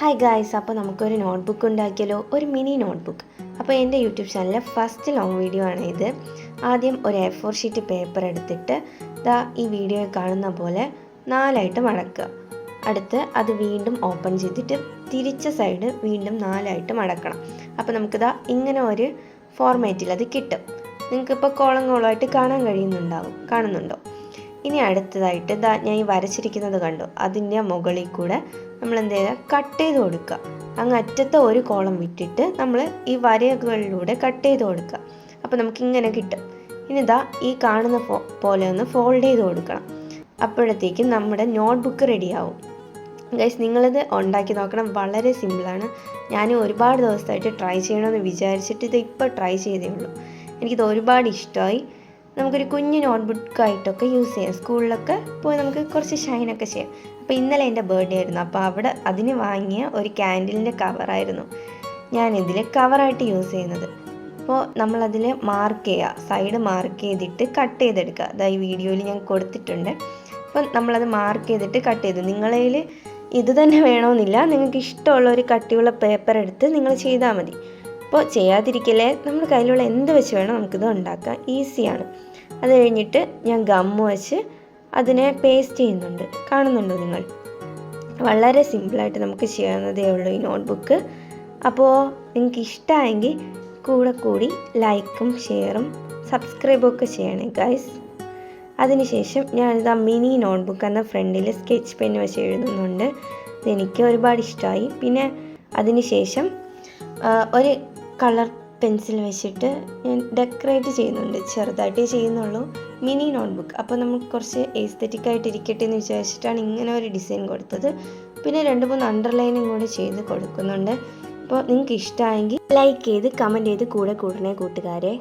Hi guys, അപ്പോൾ നമുക്കൊരു notebook ഉണ്ടാക്കിയാലോ, ഒരു മിനി നോട്ട്ബുക്ക്. അപ്പോൾ എൻ്റെ യൂട്യൂബ് ചാനലിലെ ഫസ്റ്റ് ലോങ് വീഡിയോ ആണ് ഇത്. ആദ്യം ഒരു A4 ഷീറ്റ് പേപ്പർ എടുത്തിട്ട് ഈ വീഡിയോയിൽ കാണുന്ന പോലെ 4ആയിട്ട് മടക്കുക. അടുത്ത് അത് വീണ്ടും ഓപ്പൺ ചെയ്തിട്ട് തിരിച്ച സൈഡ് വീണ്ടും 4ആയിട്ട് മടക്കണം. അപ്പോൾ നമുക്കിതാ ഇങ്ങനെ ഒരു ഫോർമാറ്റിൽ അത് കിട്ടും. നിങ്ങൾക്കിപ്പോൾ കോളങ്ങളായിട്ട് കാണുന്നുണ്ടോ? ഇനി അടുത്തതായിട്ട് ഞാൻ ഈ വരച്ചിരിക്കുന്നത് കണ്ടോ, അതിൻ്റെ മുകളിൽ കൂടെ നമ്മൾ എന്ത് ചെയ്യുക, കട്ട് ചെയ്ത് കൊടുക്കുക. അങ്ങ് അറ്റത്തെ ഒരു കോളം വിട്ടിട്ട് നമ്മൾ ഈ വരകളിലൂടെ കട്ട് ചെയ്ത് കൊടുക്കുക. അപ്പോൾ നമുക്കിങ്ങനെ കിട്ടും. ഇനി ഈ കാണുന്ന പോലെ ഒന്ന് ഫോൾഡ് ചെയ്ത് കൊടുക്കണം. അപ്പോഴത്തേക്കും നമ്മുടെ നോട്ട്ബുക്ക് റെഡിയാവും. ഗൈസ്, നിങ്ങളിത് ഉണ്ടാക്കി നോക്കണം. വളരെ സിമ്പിളാണ്. ഞാൻ ഒരുപാട് ദിവസമായിട്ട് ട്രൈ ചെയ്യണമെന്ന് വിചാരിച്ചിട്ട് ഇത് ഇപ്പോൾ ട്രൈ ചെയ്തേ ഉള്ളൂ. എനിക്കിത് ഒരുപാട് ഇഷ്ടമായി. നമുക്കൊരു കുഞ്ഞു നോട്ട്ബുക്കായിട്ടൊക്കെ യൂസ് ചെയ്യാം. സ്കൂളിലൊക്കെ പോയി നമുക്ക് കുറച്ച് ഷൈനൊക്കെ ചെയ്യാം. അപ്പോൾ ഇന്നലെ എൻ്റെ ബർത്ത്ഡേ ആയിരുന്നു. അപ്പോൾ അതിന് വാങ്ങിയ ഒരു ക്യാൻഡിലിൻ്റെ കവറായിരുന്നു ഞാനിതിൽ കവറായിട്ട് യൂസ് ചെയ്യുന്നത്. അപ്പോൾ നമ്മളതിൽ മാർക്ക് ചെയ്യുക, സൈഡ് മാർക്ക് ചെയ്തിട്ട് കട്ട് ചെയ്തെടുക്കുക. ഈ വീഡിയോയിൽ ഞാൻ കൊടുത്തിട്ടുണ്ട്. അപ്പോൾ നമ്മളത് മാർക്ക് ചെയ്തിട്ട് കട്ട് ചെയ്തു. നിങ്ങളതിൽ ഇത് തന്നെ വേണമെന്നില്ല, നിങ്ങൾക്ക് ഇഷ്ടമുള്ള ഒരു കട്ടിയുള്ള പേപ്പർ എടുത്ത് നിങ്ങൾ ചെയ്താൽ മതി. അപ്പോൾ ചെയ്യാതിരിക്കലേ, നമ്മുടെ കയ്യിലുള്ള എന്ത് വെച്ച് വേണം നമുക്കിത് ഉണ്ടാക്കാം. ഈസിയാണ്. അത് കഴിഞ്ഞിട്ട് ഞാൻ ഗമ്മ് വെച്ച് അതിനെ പേസ്റ്റ് ചെയ്യുന്നുണ്ട്. കാണുന്നുണ്ടോ നിങ്ങൾ? വളരെ സിമ്പിളായിട്ട് നമുക്ക് ചെയ്യാവുന്നതേ ഉള്ളൂ ഈ നോട്ട്ബുക്ക്. അപ്പോൾ നിങ്ങൾക്ക് ഇഷ്ടമായെങ്കിൽ കൂടി ലൈക്കും ഷെയറും സബ്സ്ക്രൈബും ഒക്കെ ചെയ്യണേ ഗൈസ്. അതിനുശേഷം ഞാനിത് മിനി നോട്ട്ബുക്ക് എന്ന ഫ്രണ്ടിൽ സ്കെച്ച് പെൻ വെച്ച് എഴുതുന്നുണ്ട്. ഇതെനിക്ക് ഒരുപാട് ഇഷ്ടമായി. പിന്നെ അതിനുശേഷം ഒരു കളർ പെൻസിൽ വെച്ചിട്ട് ഞാൻ ഡെക്കറേറ്റ് ചെയ്യുന്നുണ്ട്. ചെറുതായിട്ടേ ചെയ്യുന്നുള്ളൂ, മിനി നോട്ട്ബുക്ക്. അപ്പോൾ നമുക്ക് കുറച്ച് എസ്തെറ്റിക്കായിട്ട് ഇരിക്കട്ടെ എന്ന് വിചാരിച്ചിട്ടാണ് ഇങ്ങനെ ഒരു ഡിസൈൻ കൊടുത്തത്. പിന്നെ 2-3 അണ്ടർലൈനും കൂടെ ചെയ്ത് കൊടുക്കുന്നുണ്ട്. അപ്പോൾ നിങ്ങൾക്ക് ഇഷ്ടമായെങ്കിൽ ലൈക്ക് ചെയ്ത് കമൻറ്റ് ചെയ്ത് കൂടണേ കൂട്ടുകാരെ.